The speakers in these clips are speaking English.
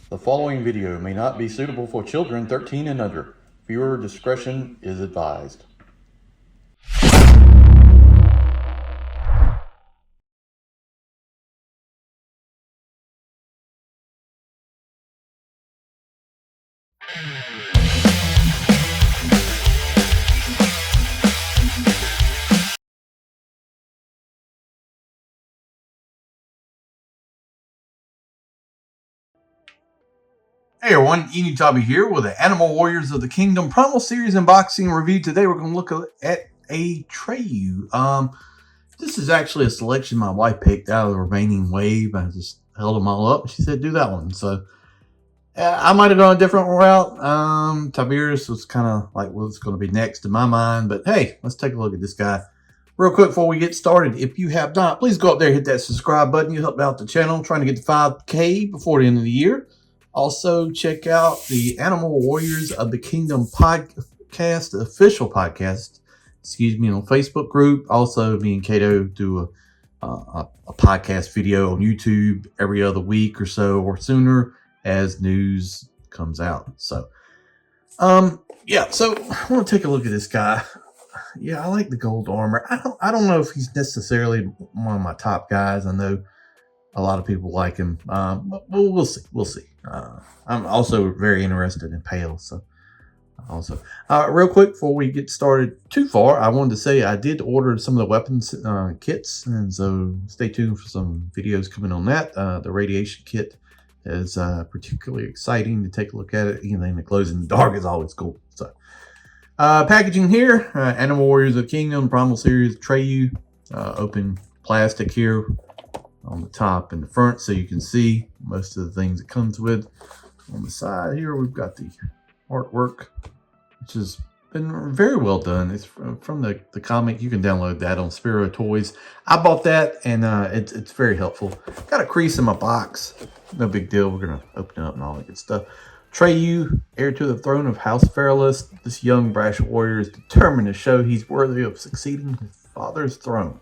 The following video may not be suitable for children 13 and under. Viewer discretion is advised. Hey everyone, Enewtabie here with the Animal Warriors of the Kingdom Primal Series unboxing review. Today we're going to look at ATREIU. This is actually a selection my wife picked out of the remaining wave. I just held them all up and she said do that one. So I might have gone a different route. Tiberius was kind of like what's going to be next in my mind. But hey, let's take a look at this guy. Real quick before we get started, if you have not, please go up there and hit that subscribe button. You help out the channel. I'm trying to get to 5K before the end of the year. Also, check out the Animal Warriors of the Kingdom podcast, the official podcast, on Facebook group. Also, me and Kato do a podcast video on YouTube every other week or so or sooner as news comes out. So, yeah, so I want to take a look at this guy. Yeah, I like the gold armor. I don't know if he's necessarily one of my top guys. I know a lot of people like him, but we'll see. We'll see. I'm also very interested in Pale. So, also, real quick before we get started too far, I wanted to say I did order some of the weapons kits, and so stay tuned for some videos coming on that. The radiation kit is particularly exciting to take a look at it. Anything that glows in the dark is always cool. So, packaging here: Animal Warriors of the Kingdom Primal Series ATREIU, open plastic here on the top and the front, so you can see most of the things it comes with. On the side here, we've got the artwork, which has been very well done. It's from the comic. You can download that on Sperotoys. I bought that, and it's very helpful. Got a crease in my box. No big deal. We're gonna open it up and all that good stuff. ATREIU, heir to the throne of House Fairless, this young brash warrior is determined to show he's worthy of succeeding his father's throne.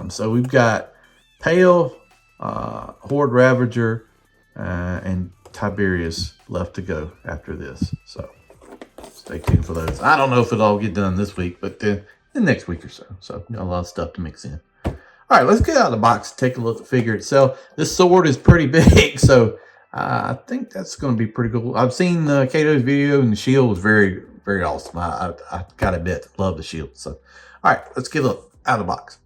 So we've got Pale, Horde Ravager, and Tiberius left to go after this. So stay tuned for those. I don't know if it'll all get done this week, but the next week or so. So got a lot of stuff to mix in. All right, let's get out of the box and take a look at the figure itself. This sword is pretty big, so I think that's going to be pretty cool. I've seen Kato's video, and the shield was very, very awesome. I gotta admit, love the shield. So, all right, let's get a look out of the box.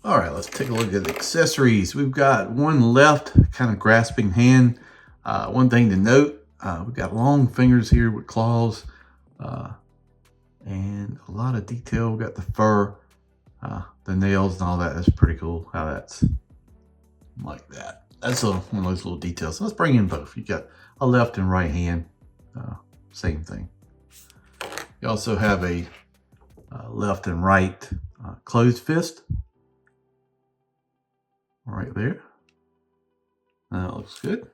All right, let's take a look at the accessories. We've got one left kind of grasping hand. One thing to note, we've got long fingers here with claws and a lot of detail. We've got the fur, the nails and all that. That's pretty cool how that's like that. That's one of those little details. So let's bring in both. You got a left and right hand, same thing. You also have a left and right closed fist. Right there. That looks good.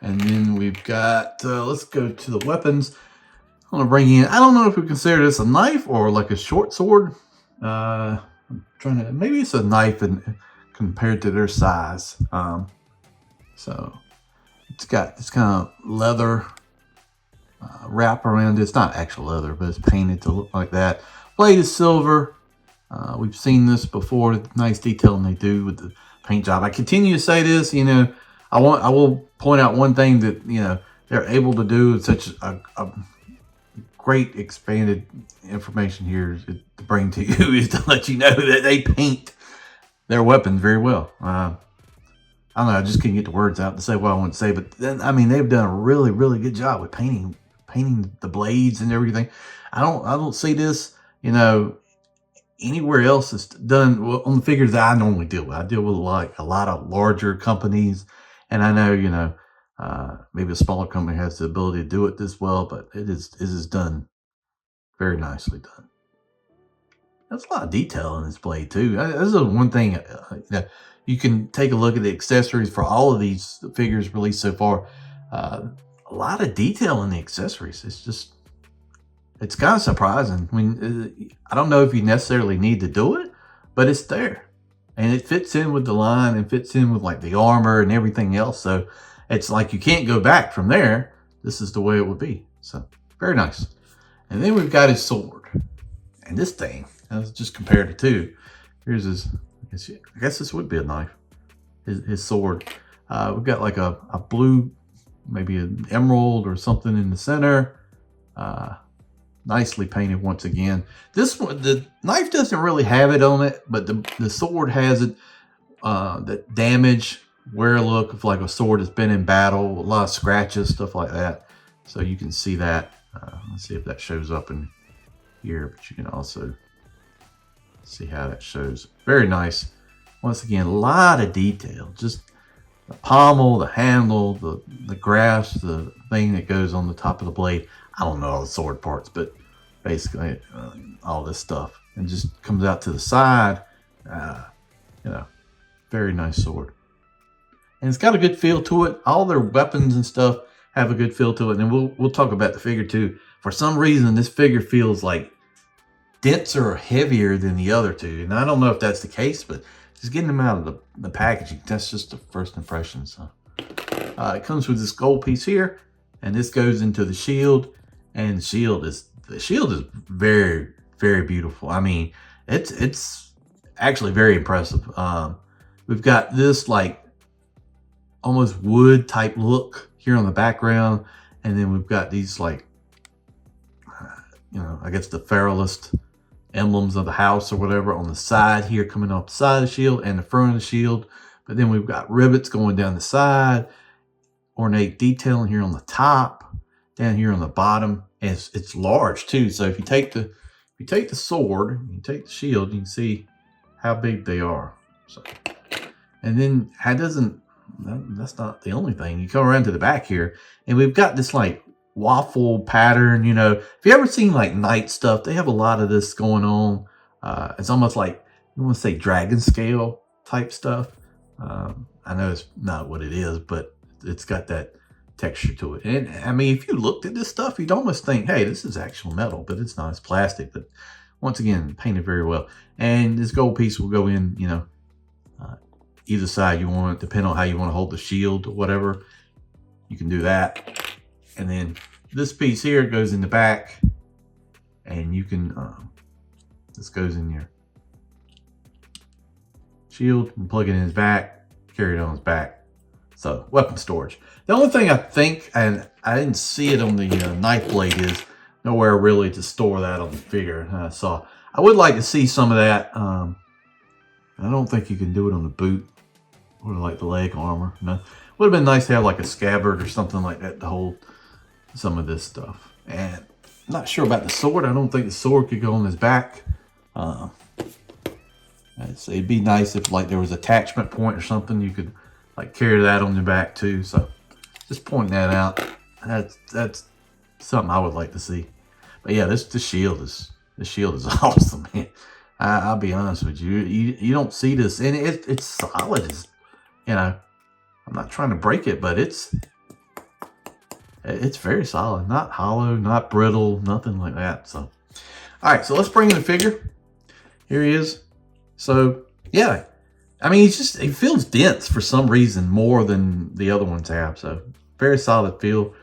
And then we've got, let's go to the weapons. I'm going to bring in, I don't know if we consider this a knife or like a short sword. I'm trying to, maybe it's a knife compared to their size. So it's got this kind of leather wrap around it. It's not actual leather, but it's painted to look like that. Blade is silver. We've seen this before, the nice detailing they do with the paint job. I continue to say this, I will point out one thing that, they're able to do with such a great expanded information here to bring to you is to let you know that they paint their weapons very well. I don't know, I just couldn't get the words out to say what I want to say, but then, I mean, they've done a really, really good job with painting the blades and everything. I don't see this, anywhere else it's done on the figures that I normally deal with. I deal with a lot of larger companies, and I know, maybe a smaller company has the ability to do it this well, but it is done very nicely done. There's a lot of detail in this blade too. This is one thing, you can take a look at the accessories for all of these figures released so far. A lot of detail in the accessories. It's kind of surprising. I mean, I don't know if you necessarily need to do it, but it's there. and it fits in with the line and fits in with like the armor and everything else. So it's like you can't go back from there. This is the way it would be. So very nice. And then we've got his sword. And this thing, let's just compare the two. Here's his, I guess this would be a knife. His sword. We've got like a blue, maybe an emerald or something in the center. Nicely painted once again. This one, the knife doesn't really have it on it, but the sword has it. The damage, wear look of like a sword that's been in battle, a lot of scratches, stuff like that. So you can see that. Let's see if that shows up in here, but you can also see how that shows. Very nice. Once again, a lot of detail. Just the pommel, the handle, the grasp, the thing that goes on the top of the blade. I don't know all the sword parts, but basically all this stuff. And just comes out to the side. You know, very nice sword. And it's got a good feel to it. All their weapons and stuff have a good feel to it. And we'll talk about the figure too. For some reason, this figure feels like denser or heavier than the other two. And I don't know if that's the case, but just getting them out of the packaging, that's just the first impression. So it comes with this gold piece here, and this goes into the shield. And the shield is very, very beautiful. I mean, it's actually very impressive. We've got this like almost wood type look here on the background, and then we've got these like I guess the feralist emblems of the house or whatever on the side here, coming off the side of the shield and the front of the shield. But then we've got rivets going down the side, ornate detailing here on the top, down here on the bottom. And it's large too. So if you take the sword, you take the shield, you can see how big they are. So, and then that's not the only thing. You come around to the back here, and we've got this like waffle pattern. If you ever seen like knight stuff, they have a lot of this going on. It's almost like, you want to say dragon scale type stuff. I know it's not what it is, but it's got that texture to it. And I mean, if you looked at this stuff, you'd almost think, hey, this is actual metal, but it's not. It's plastic. But once again, painted very well. And this gold piece will go in, either side you want, depending on how you want to hold the shield or whatever. You can do that. And then this piece here goes in the back, and you can, this goes in your shield and plug it in his back, carry it on his back. So weapon storage. The only thing I think, and I didn't see it on the knife blade, is nowhere really to store that on the figure. So I would like to see some of that. I don't think you can do it on the boot or like the leg armor. No. Would have been nice to have like a scabbard or something like that to hold some of this stuff. And I'm not sure about the sword. I don't think the sword could go on his back. It'd be nice if like there was an attachment point or something. You could like carry that on your back too. So just pointing that out. That's something I would like to see. But yeah, this shield is awesome, man. I'll be honest with you. You don't see this, and it's solid. I'm not trying to break it, but it's very solid. Not hollow, not brittle, nothing like that. So, all right. So let's bring in the figure. Here he is. So yeah, I mean, he feels dense for some reason more than the other ones have. So very solid feel.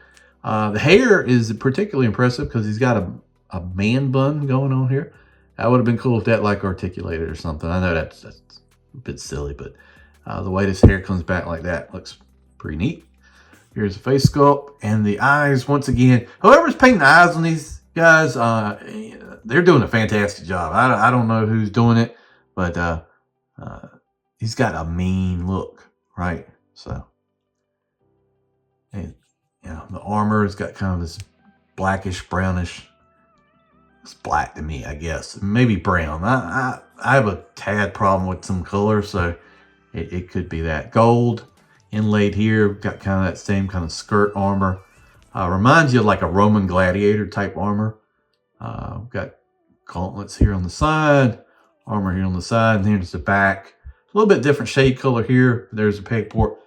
The hair is particularly impressive because he's got a man bun going on here. That would have been cool if that like articulated or something. I know that's a bit silly, but the way this hair comes back like that looks pretty neat. Here's the face sculpt and the eyes. Once again, whoever's painting the eyes on these guys, they're doing a fantastic job. I don't know who's doing it, but he's got a mean look, right? So, and the armor has got kind of this blackish, brownish. It's black to me, I guess. Maybe brown. I have a tad problem with some color, so it could be that. Gold inlaid here. Got kind of that same kind of skirt armor. Reminds you of like a Roman gladiator type armor. Got gauntlets here on the side. Armor here on the side. And here's the back. A little bit different shade color here. There's a peg port.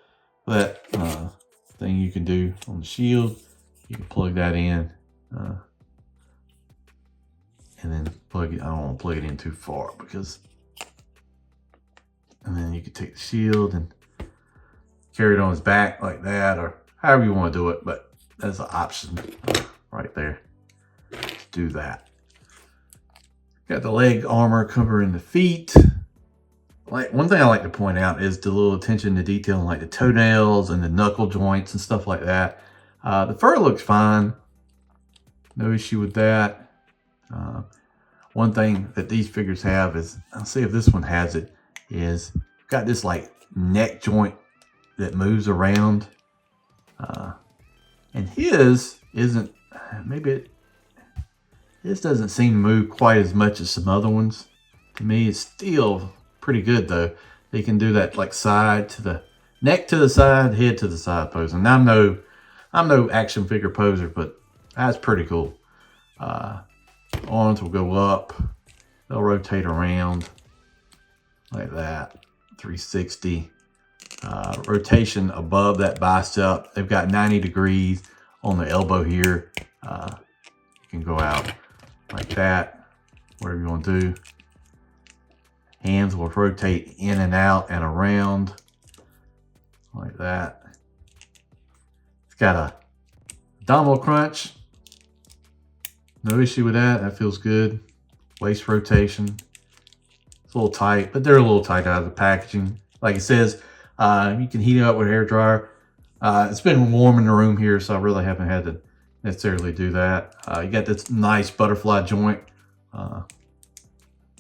That thing you can do on the shield. You can plug that in. And then plug it. I don't want to plug it in too far because And then you can take the shield and carry it on his back like that, or however you want to do it. But that's an option right there to do that. Got the leg armor covering the feet. Like, one thing I like to point out is the little attention to detail, like the toenails and the knuckle joints and stuff like that. The fur looks fine. No issue with that. One thing that these figures have is, I'll see if this one has it, is got this like neck joint that moves around. And his isn't, this doesn't seem to move quite as much as some other ones. To me, it's still pretty good though. They can do that like side to the neck to the side, head to the side pose. And I'm no action figure poser, but that's pretty cool. Arms will go up. They'll rotate around like that. 360. Rotation above that bicep. They've got 90 degrees on the elbow here. You can go out like that, whatever you want to do. Hands will rotate in and out and around like that. It's got a abdominal crunch. No issue with that. That feels good. Waist rotation. It's a little tight, but they're a little tight out of the packaging. Like it says, you can heat it up with a hair dryer. It's been warm in the room here, so I really haven't had to necessarily do that. You got this nice butterfly joint.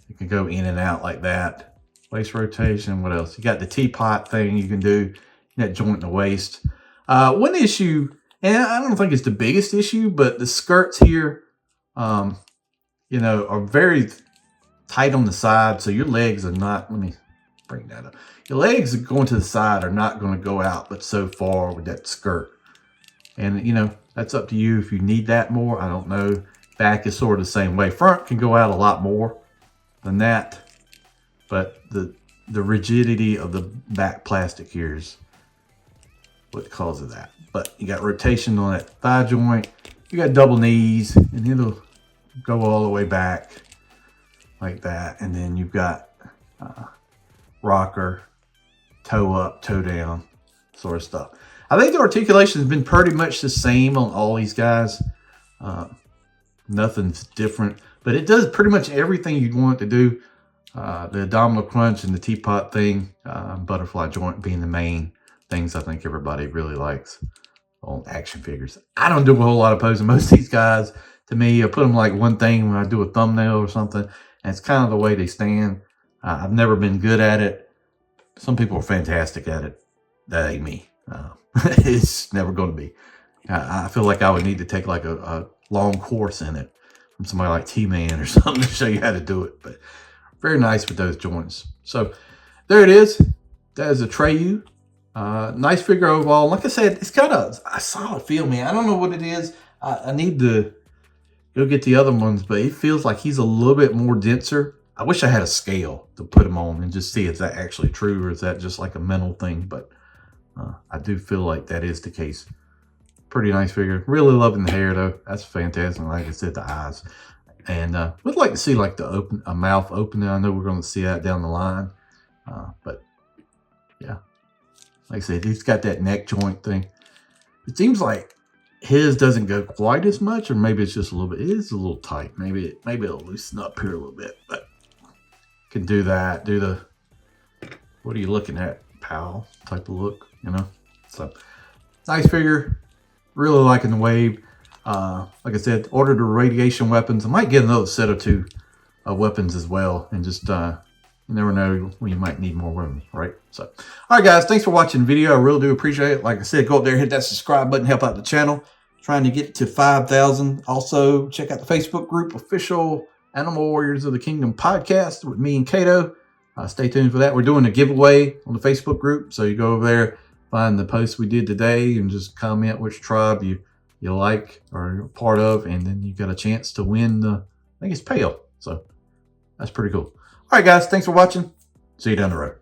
You can go in and out like that. Waist rotation. What else? You got the teapot thing you can do. That joint in the waist. One issue, and I don't think it's the biggest issue, but the skirts here, you know, are very tight on the side. So your legs are not, let me bring that up. Your legs going to the side are not going to go out but so far with that skirt. And, you know, that's up to you if you need that more. I don't know. Back is sort of the same way. Front can go out a lot more than that. But the rigidity of the back plastic here is what causes that. But you got rotation on that thigh joint. You got double knees, and it'll go all the way back like that. And then you've got rocker, toe up, toe down sort of stuff. I think the articulation has been pretty much the same on all these guys. Nothing's different, but it does pretty much everything you'd want it to do. The abdominal crunch and the teapot thing, butterfly joint being the main things I think everybody really likes on action figures. I don't do a whole lot of posing. Most of these guys, to me, I put them like one thing when I do a thumbnail or something, and it's kind of the way they stand. I've never been good at it. Some people are fantastic at it. That ain't me. It's never going to be. I feel like I would need to take like a long course in it from somebody like T-Man or something to show you how to do it. But very nice with those joints. So there it is. That is ATREIU. Nice figure overall. Like I said, it's got a solid feel, man. I don't know what it is. I need to go get the other ones, but it feels like he's a little bit more denser. I wish I had a scale to put him on and just see if that's actually true or is that just like a mental thing. But I do feel like that is the case. Pretty nice figure. Really loving the hair though. That's fantastic. Like I said, the eyes. And would like to see like a mouth opening. I know we're going to see that down the line. But yeah, like I said, he's got that neck joint thing. It seems like his doesn't go quite as much, or maybe it's just a little bit. It is a little tight. Maybe it'll loosen up here a little bit, but can do that. Do the, what are you looking at, pal? Type of look, you know. So nice figure. Really liking the wave. Like I said, ordered the radiation weapons. I might get another set or two of weapons as well, and just you never know when you might need more weapons, right? So, all right, guys, thanks for watching the video. I really do appreciate it. Like I said, go up there, hit that subscribe button, help out the channel. Trying to get to 5,000. Also, check out the Facebook group, Official Animal Warriors of the Kingdom podcast with me and Kato. Stay tuned for that. We're doing a giveaway on the Facebook group, so you go over there, find the post we did today, and just comment which tribe you like or you're part of, and then you got a chance to win the, I think it's pail. So that's pretty cool. All right, guys, thanks for watching. See you down the road.